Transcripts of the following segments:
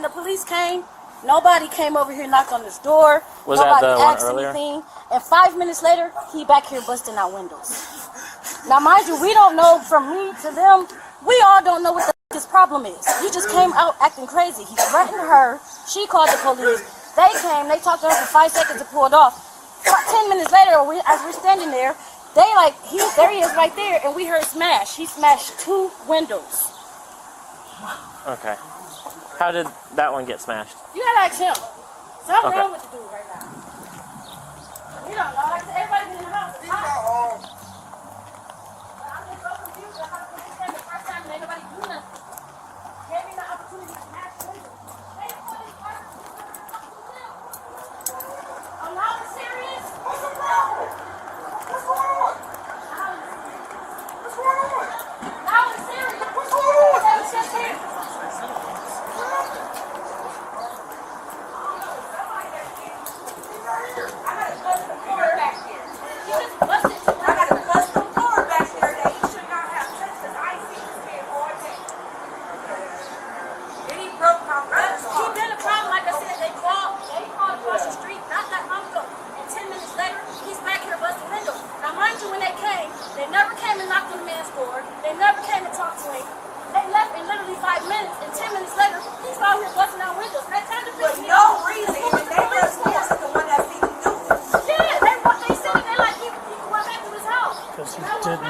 the police came, nobody came over here, knocked on this door. Was nobody that the one asked earlier? anything. And 5 minutes later, he back here busting out windows. Now, mind you, we don't know from me to them. We all don't know what the his problem is. He just came out acting crazy. He threatened her. She called the police. They came. They talked to her for 5 seconds and pulled off. 10 minutes later, as we're standing there, they like, there he is right there, and we heard smash. He smashed 2 windows. Okay. How did that one get smashed? You gotta ask him. Something wrong with the dude right now. We don't know. Like I said, everybody in the house. I'm just so confused at how the police came the first time and ain't nobody do nothing. Gave me the opportunity to smash the window. Oh, now it's serious? What's the problem? What's going on? What's going on? Now it's serious. What's going on? It's just here.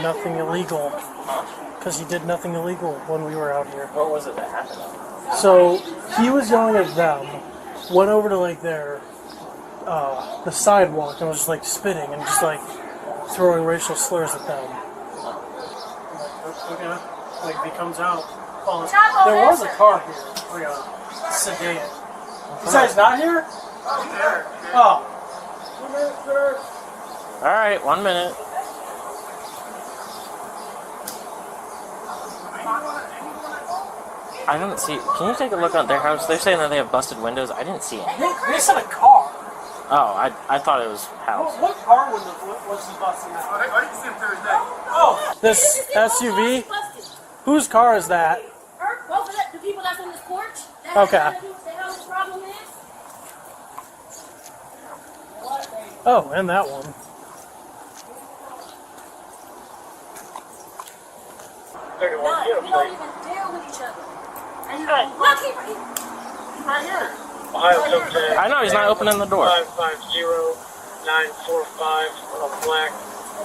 Nothing illegal, because he did nothing illegal when we were out here. What was it that happened? So he was yelling at them, went over to like their the sidewalk and was just like spitting and just like throwing racial slurs at them. Okay, like he comes out. Oh, there was a car here, like a sedan. You said he's not here? Oh. 2 minutes, sir. All right, 1 minute. I don't see. Can you take a look at their house? They're saying that they have busted windows. I didn't see any. They said a car. Oh, I thought it was house. What car was he busting out? I didn't see him Thursday. Oh, this SUV? Whose car is that? Both of the people that's on this porch. Okay. Oh, and that one. We don't even deal with each other. Look, he's right here. I know he's not opening the door. 550-945 on a black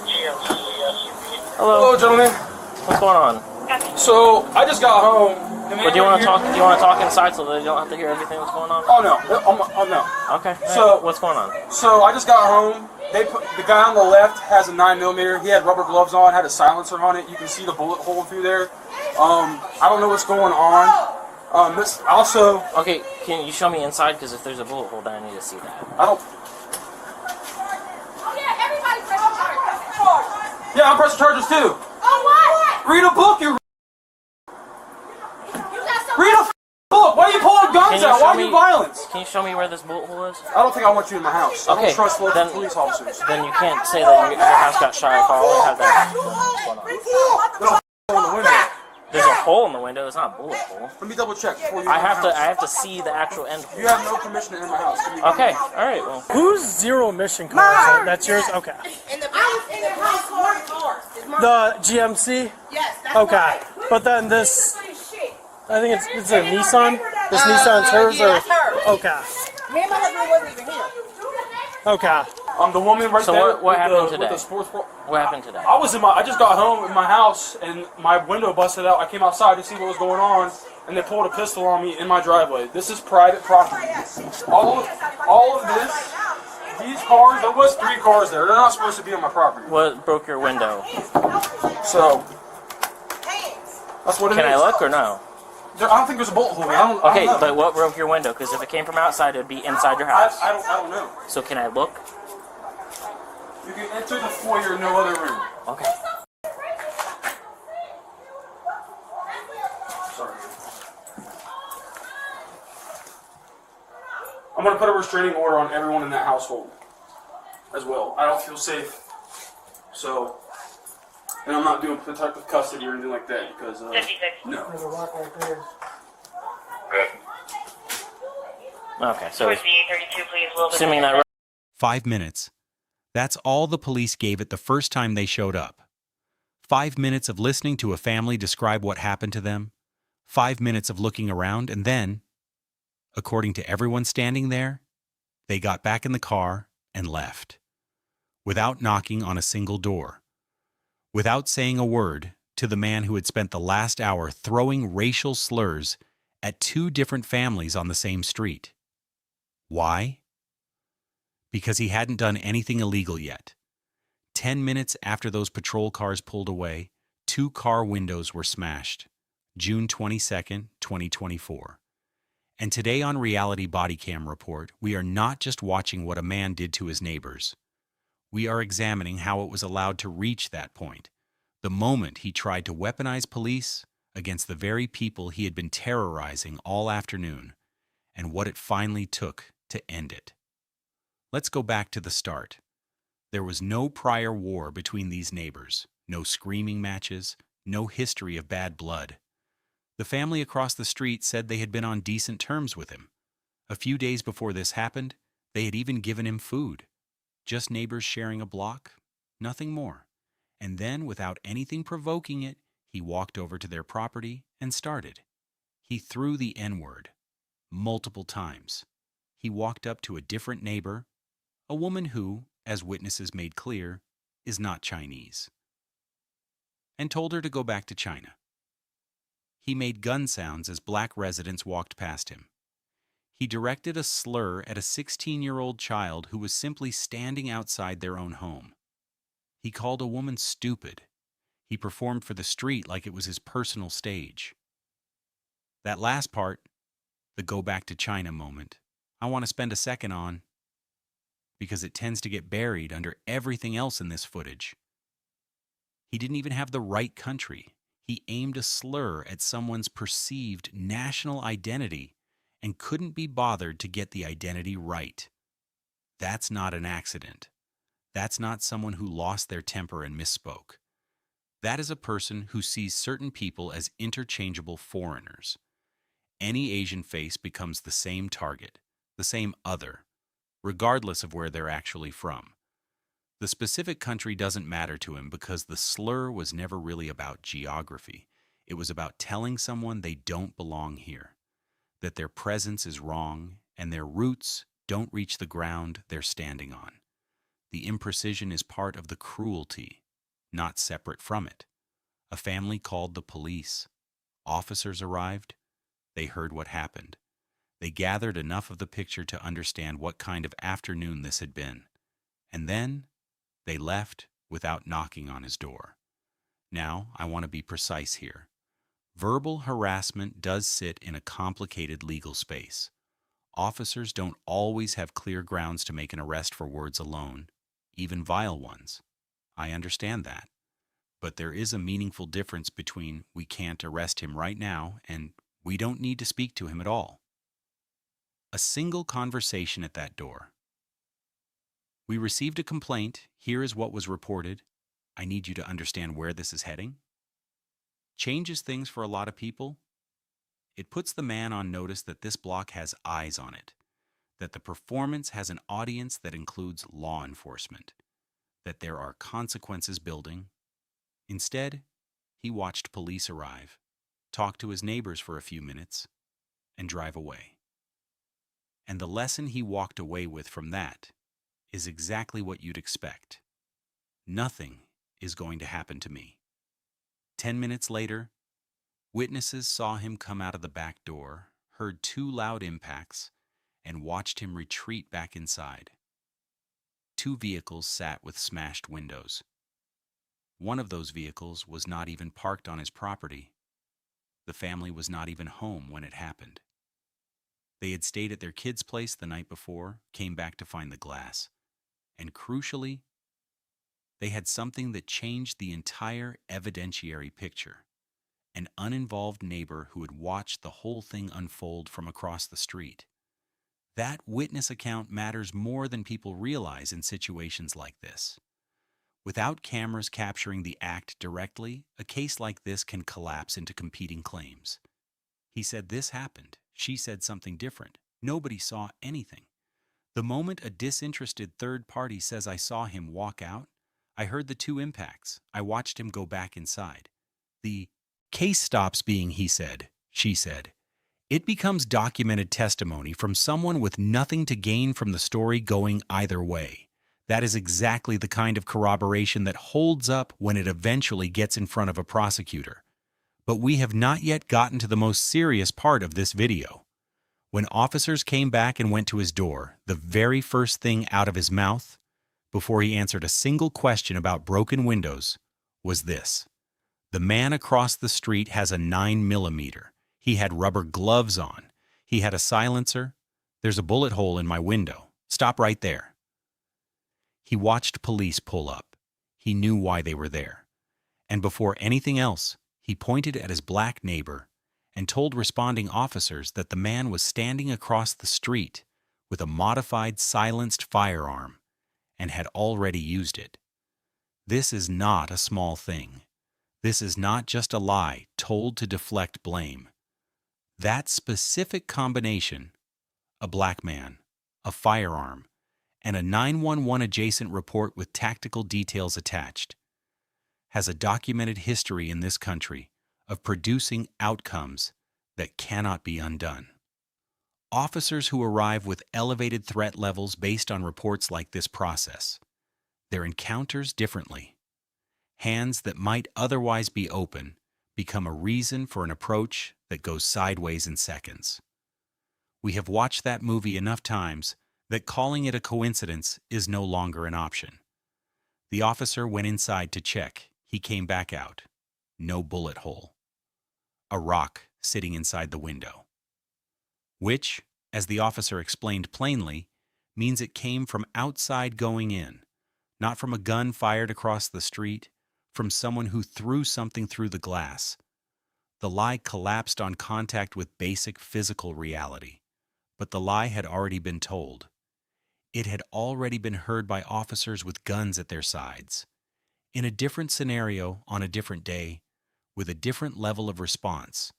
GMC SUV. Hello, gentlemen. what's going on? So I just got home. But do you want to talk? Do you want to talk inside so they don't have to hear everything that's going on? Oh no. Oh no. Okay. So what's going on? So I just got home. The guy on the left has a 9mm. He had rubber gloves on, had a silencer on it. You can see the bullet hole through there. I don't know what's going on. This also. Okay, can you show me inside? Because if there's a bullet hole, then I need to see that. I don't. Oh yeah, everybody's pressing charges. Yeah, I'm pressing charges too. Oh what? Read a book, you. Read a book. Why are you pulling guns out? Why are you violence? Can you show me where this bullet hole is? I don't think I want you in my house. I don't trust local police officers. Then you can't say that your house got shot if I only have that. What's going on? There's a hole in the window. It's not a bullet hole. Let me double check before you. I have to see the actual end hole. You have no permission to enter my house. Okay. All right. Well. Whose zero emission car is that? That's yours? Okay. In the house, marked cars. The GMC? Yes. That's Okay. right. But then this, I think it's a Nissan? This Nissan's hers or? That's hers. Okay. Me and my husband wasn't even here. Okay. The woman right So there. what happened today? With the sports bra. What happened today? I just got home in my house and my window busted out. I came outside to see what was going on, and they pulled a pistol on me in my driveway. This is private property. All of this, these cars. There was 3 cars there. They're not supposed to be on my property. What broke your window? So that's what it is. Can I look or no? I don't think there's a bullet hole. I don't Okay, know. but what broke your window? Because if it came from outside, it'd be inside your house. I don't know. So can I look? You can enter the foyer, no other room. Okay. Sorry. I'm going to put a restraining order on everyone in that household as well. I don't feel safe. So, and I'm not doing protective custody or anything like that because, no. There's a rock right there. Good. Okay, so Towards the 832, please. A little bit assuming that 5 minutes. That's all the police gave it the first time they showed up. 5 minutes of listening to a family describe what happened to them. 5 minutes of looking around, and then, according to everyone standing there, they got back in the car and left. Without knocking on a single door. Without saying a word to the man who had spent the last hour throwing racial slurs at 2 different families on the same street. Why? Because he hadn't done anything illegal yet. 10 minutes after those patrol cars pulled away, 2 car windows were smashed. June 22nd, 2024. And today on Reality Bodycam Report, we are not just watching what a man did to his neighbors. We are examining how it was allowed to reach that point, the moment he tried to weaponize police against the very people he had been terrorizing all afternoon, and what it finally took to end it. Let's go back to the start. There was no prior war between these neighbors, no screaming matches, no history of bad blood. The family across the street said they had been on decent terms with him. A few days before this happened, they had even given him food. Just neighbors sharing a block, nothing more. And then, without anything provoking it, he walked over to their property and started. He threw the N-word multiple times. He walked up to a different neighbor, a woman who, as witnesses made clear, is not Chinese, and told her to go back to China. He made gun sounds as black residents walked past him. He directed a slur at a 16-year-old child who was simply standing outside their own home. He called a woman stupid. He performed for the street like it was his personal stage. That last part, the go back to China moment, I want to spend a second on, because it tends to get buried under everything else in this footage. He didn't even have the right country. He aimed a slur at someone's perceived national identity and couldn't be bothered to get the identity right. That's not an accident. That's not someone who lost their temper and misspoke. That is a person who sees certain people as interchangeable foreigners. Any Asian face becomes the same target, the same other, regardless of where they're actually from. The specific country doesn't matter to him because the slur was never really about geography. It was about telling someone they don't belong here, that their presence is wrong and their roots don't reach the ground they're standing on. The imprecision is part of the cruelty, not separate from it. A family called the police. Officers arrived. They heard what happened. They gathered enough of the picture to understand what kind of afternoon this had been. And then they left without knocking on his door. Now, I want to be precise here. Verbal harassment does sit in a complicated legal space. Officers don't always have clear grounds to make an arrest for words alone, even vile ones. I understand that. But there is a meaningful difference between we can't arrest him right now and we don't need to speak to him at all. A single conversation at that door. We received a complaint. Here is what was reported. I need you to understand where this is heading. Changes things for a lot of people. It puts the man on notice that this block has eyes on it, that the performance has an audience that includes law enforcement, that there are consequences building. Instead, he watched police arrive, talk to his neighbors for a few minutes, and drive away. And the lesson he walked away with from that is exactly what you'd expect. Nothing is going to happen to me. 10 minutes later, witnesses saw him come out of the back door, heard 2 loud impacts, and watched him retreat back inside. 2 vehicles sat with smashed windows. One of those vehicles was not even parked on his property. The family was not even home when it happened. They had stayed at their kid's place the night before, came back to find the glass. And crucially, they had something that changed the entire evidentiary picture. An uninvolved neighbor who had watched the whole thing unfold from across the street. That witness account matters more than people realize in situations like this. Without cameras capturing the act directly, a case like this can collapse into competing claims. He said this happened. She said something different. Nobody saw anything. The moment a disinterested third party says I saw him walk out, I heard the two impacts. I watched him go back inside. The case stops being he said, she said. It becomes documented testimony from someone with nothing to gain from the story going either way. That is exactly the kind of corroboration that holds up when it eventually gets in front of a prosecutor. But we have not yet gotten to the most serious part of this video. When officers came back and went to his door, the very first thing out of his mouth, before he answered a single question about broken windows, was this. The man across the street has a 9mm. He had rubber gloves on. He had a silencer. There's a bullet hole in my window. Stop right there. He watched police pull up. He knew why they were there. And before anything else, he pointed at his black neighbor and told responding officers that the man was standing across the street with a modified silenced firearm and had already used it. This is not a small thing. This is not just a lie told to deflect blame. That specific combination, a black man, a firearm, and a 911 adjacent report with tactical details attached, has a documented history in this country of producing outcomes that cannot be undone. Officers who arrive with elevated threat levels based on reports like this process their encounters differently. Hands that might otherwise be open become a reason for an approach that goes sideways in seconds. We have watched that movie enough times that calling it a coincidence is no longer an option. The officer went inside to check. He came back out. No bullet hole. A rock sitting inside the window. Which, as the officer explained plainly, means it came from outside going in, not from a gun fired across the street, from someone who threw something through the glass. The lie collapsed on contact with basic physical reality, but the lie had already been told. It had already been heard by officers with guns at their sides. In a different scenario, on a different day, with a different level of response.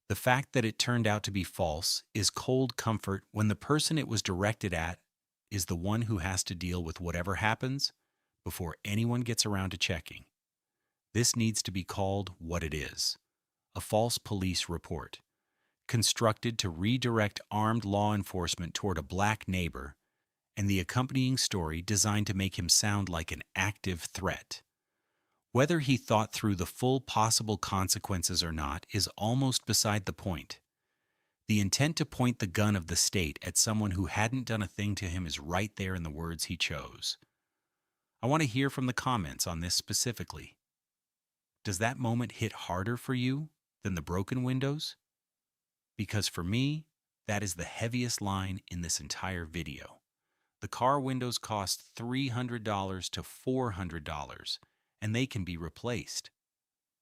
The fact that it turned out to be false is cold comfort when the person it was directed at is the one who has to deal with whatever happens before anyone gets around to checking. This needs to be called what it is, a false police report, constructed to redirect armed law enforcement toward a black neighbor, and the accompanying story designed to make him sound like an active threat. Whether he thought through the full possible consequences or not is almost beside the point. The intent to point the gun of the state at someone who hadn't done a thing to him is right there in the words he chose. I want to hear from the comments on this specifically. Does that moment hit harder for you than the broken windows? Because for me, that is the heaviest line in this entire video. The car windows cost $300 to $400, and they can be replaced.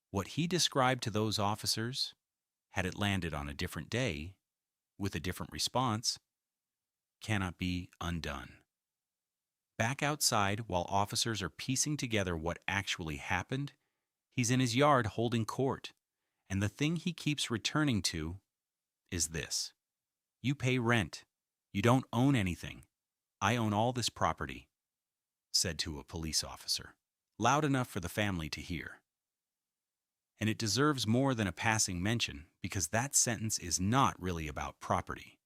What he described to those officers, had it landed on a different day, with a different response, cannot be undone. Back outside, while officers are piecing together what actually happened, he's in his yard holding court, and the thing he keeps returning to is this. You pay rent. You don't own anything. I own all this property, said to a police officer, loud enough for the family to hear. And it deserves more than a passing mention because that sentence is not really about property.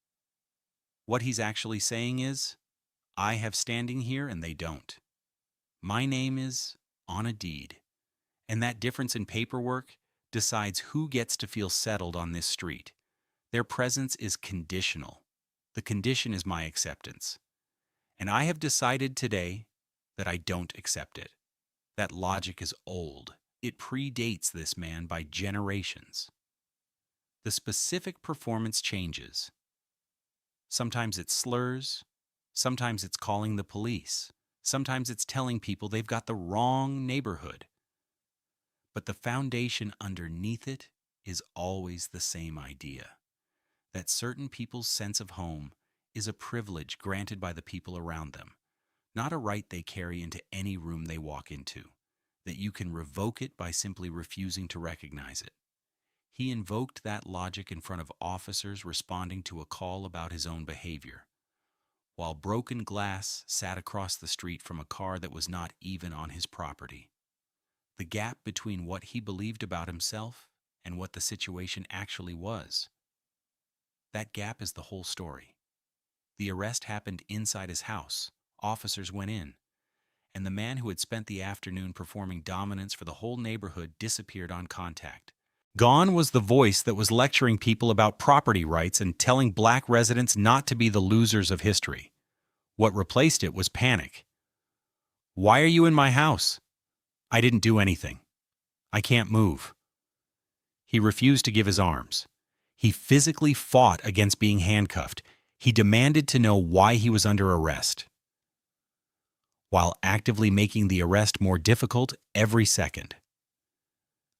What he's actually saying is, I have standing here and they don't. My name is on a deed, and that difference in paperwork decides who gets to feel settled on this street. Their presence is conditional. The condition is my acceptance. And I have decided today that I don't accept it. That logic is old. It predates this man by generations. The specific performance changes. Sometimes it's slurs. Sometimes it's calling the police. Sometimes it's telling people they've got the wrong neighborhood. But the foundation underneath it is always the same idea. That certain people's sense of home is a privilege granted by the people around them, not a right they carry into any room they walk into, that you can revoke it by simply refusing to recognize it. He invoked that logic in front of officers responding to a call about his own behavior, while broken glass sat across the street from a car that was not even on his property. The gap between what he believed about himself and what the situation actually was. That gap is the whole story. The arrest happened inside his house. Officers went in, and the man who had spent the afternoon performing dominance for the whole neighborhood disappeared on contact. Gone was the voice that was lecturing people about property rights and telling black residents not to be the losers of history. What replaced it was panic. Why are you in my house? I didn't do anything. I can't move. He refused to give his arms. He physically fought against being handcuffed. He demanded to know why he was under arrest, while actively making the arrest more difficult every second.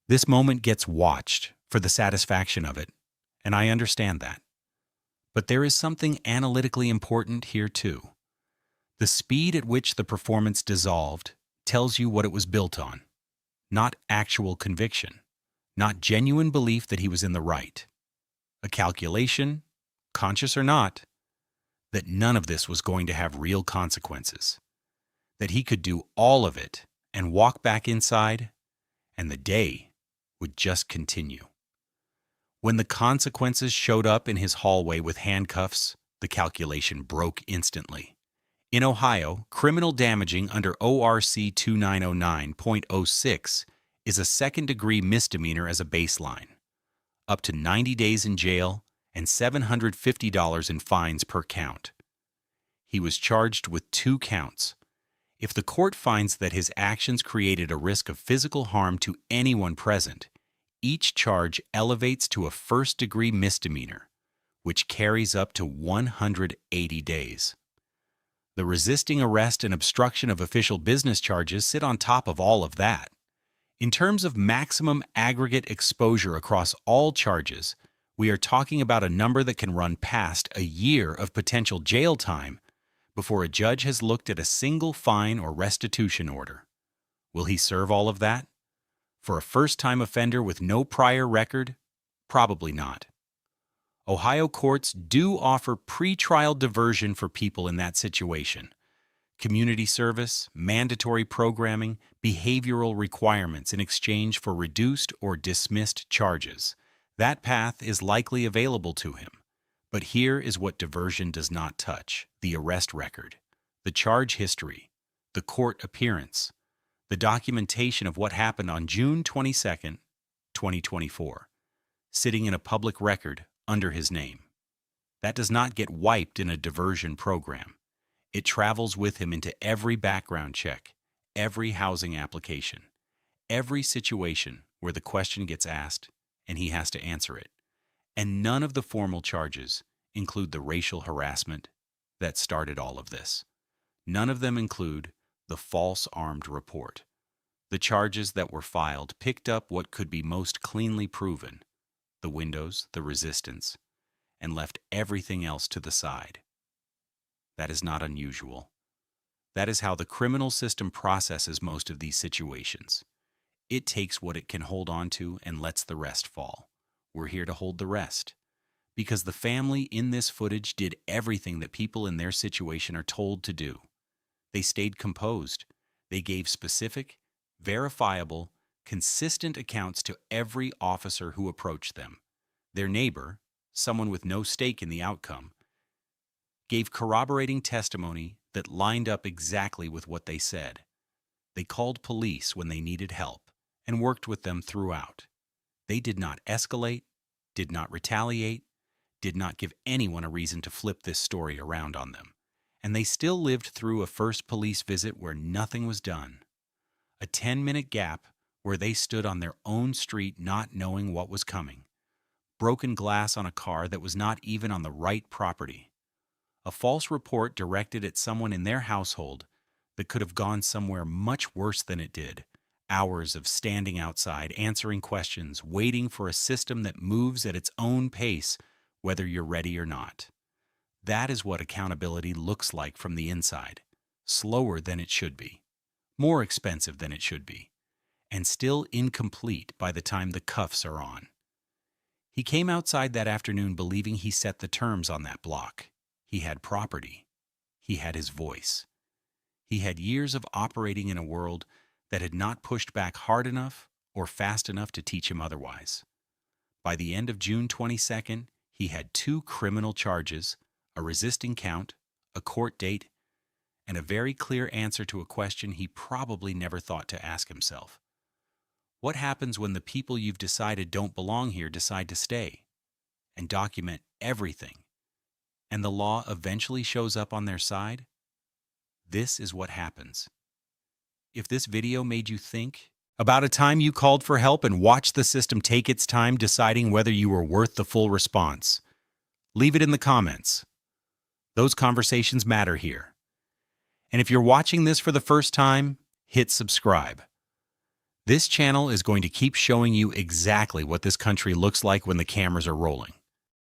This moment gets watched for the satisfaction of it, and I understand that. But there is something analytically important here too. The speed at which the performance dissolved tells you what it was built on. Not actual conviction, not genuine belief that he was in the right. A calculation, conscious or not, that none of this was going to have real consequences. That he could do all of it and walk back inside, and the day would just continue. When the consequences showed up in his hallway with handcuffs, the calculation broke instantly. In Ohio, criminal damaging under ORC 2909.06 is a second-degree misdemeanor as a baseline. Up to 90 days in jail and $750 in fines per count. He was charged with 2 counts. If the court finds that his actions created a risk of physical harm to anyone present, each charge elevates to a first-degree misdemeanor, which carries up to 180 days. The resisting arrest and obstruction of official business charges sit on top of all of that. In terms of maximum aggregate exposure across all charges, we are talking about a number that can run past a year of potential jail time before a judge has looked at a single fine or restitution order. Will he serve all of that? For a first-time offender with no prior record, probably not. Ohio courts do offer pretrial diversion for people in that situation. Community service, mandatory programming, behavioral requirements in exchange for reduced or dismissed charges. That path is likely available to him. But here is what diversion does not touch: the arrest record, the charge history, the court appearance, the documentation of what happened on June 22, 2024, sitting in a public record under his name. That does not get wiped in a diversion program. It travels with him into every background check, every housing application, every situation where the question gets asked and he has to answer it. And none of the formal charges include the racial harassment that started all of this. None of them include the false armed report. The charges that were filed picked up what could be most cleanly proven: the windows, the resistance, and left everything else to the side. That is not unusual. That is how the criminal system processes most of these situations. It takes what it can hold on to and lets the rest fall. We're here to hold the rest. Because the family in this footage did everything that people in their situation are told to do. They stayed composed. They gave specific, verifiable, consistent accounts to every officer who approached them. Their neighbor, someone with no stake in the outcome, gave corroborating testimony that lined up exactly with what they said. They called police when they needed help and worked with them throughout. They did not escalate, did not retaliate, did not give anyone a reason to flip this story around on them. And they still lived through a first police visit where nothing was done. A 10-minute gap where they stood on their own street not knowing what was coming. Broken glass on a car that was not even on the right property. A false report directed at someone in their household that could have gone somewhere much worse than it did. Hours of standing outside, answering questions, waiting for a system that moves at its own pace, whether you're ready or not. That is what accountability looks like from the inside. Slower than it should be. More expensive than it should be. And still incomplete by the time the cuffs are on. He came outside that afternoon believing he set the terms on that block. He had property. He had his voice. He had years of operating in a world that had not pushed back hard enough or fast enough to teach him otherwise. By the end of June 22nd, he had 2 criminal charges, a resisting count, a court date, and a very clear answer to a question he probably never thought to ask himself. What happens when the people you've decided don't belong here decide to stay and document everything, and the law eventually shows up on their side? This is what happens. If this video made you think about a time you called for help and watched the system take its time deciding whether you were worth the full response, leave it in the comments. Those conversations matter here. And if you're watching this for the first time, hit subscribe. This channel is going to keep showing you exactly what this country looks like when the cameras are rolling.